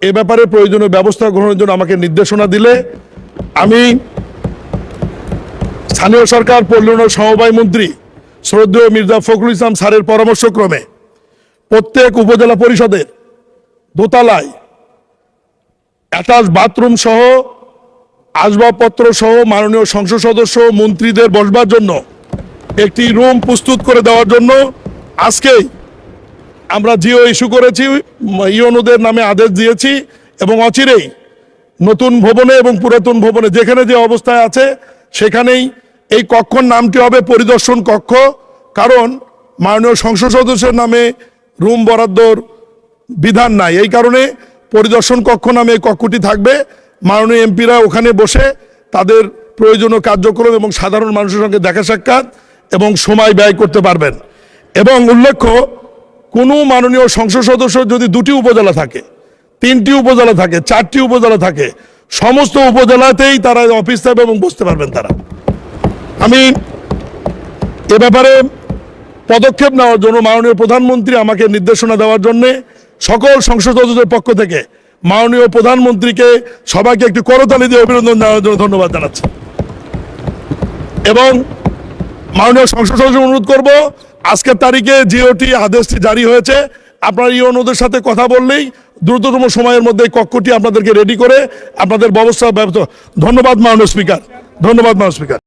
এ ব্যাপারে প্রয়োজনীয় ব্যবস্থা গ্রহণের জন্য আমাকে নির্দেশনা দিলে আমি স্থানীয় সরকার পল্লী সমবায় মন্ত্রী শ্রদ্ধেয় মির্জা ফখরুল ইসলাম স্যারের পরামর্শক্রমে প্রত্যেক উপজেলা পরিষদের দোতলায় অ্যাটাচ বাথরুম সহ আসবাবপত্র সহ মাননীয় সংসদ সদস্য মন্ত্রীদের বসবার জন্য একটি রুম প্রস্তুত করে দেওয়ার জন্য আজকেই আমরা জিও ইস্যু করেছি, ইউনোদের নামে আদেশ দিয়েছি এবং অচিরেই নতুন ভবনে এবং পুরাতন ভবনে যেখানে যে অবস্থায় আছে সেখানেই এই কক্ষর নামটি হবে পরিদর্শন কক্ষ। কারণ মাননীয় সংসদ সদস্যের নামে রুম বরাদ্দর বিধান নাই, এই কারণে পরিদর্শন কক্ষ নামে এই কক্ষটি থাকবে। মাননীয় এমপিরা ওখানে বসে তাদের প্রয়োজনীয় কার্যক্রম এবং সাধারণ মানুষের সঙ্গে দেখা সাক্ষাৎ এবং সময় ব্যয় করতে পারবেন। এবং উল্লেখ্য, কোনো মাননীয় সংসদ সদস্য যদি 2টি উপজেলা থাকে, 3টি উপজেলা থাকে, 4টি উপজেলা থাকে, সমস্ত উপজেলাতেই তারা অফিস থাকবে এবং বসতে পারবেন তারা। আমি এ ব্যাপারে পদক্ষেপ নেওয়ার জন্য মাননীয় প্রধানমন্ত্রী আমাকে নির্দেশনা দেওয়ার জন্যে সকল সংসদ সদস্যদের পক্ষ থেকে মাননীয় প্রধানমন্ত্রীকে সবাইকে একটি করতালি দিয়ে অভিনন্দন জানানোর জন্য ধন্যবাদ জানাচ্ছি। এবং মাননীয় সংসদ সদস্য অনুরোধ করব, আজকের তারিখে জিওটি আদেশটি জারি হয়েছে, আপনারা ইউনোদের সাথে কথা বললেই দ্রুততম সময়ের মধ্যে কক্ষটি আপনাদেরকে রেডি করে আপনাদের ব্যবস্থা। ধন্যবাদ মাননীয় স্পিকার, ধন্যবাদ মাননীয় স্পিকার।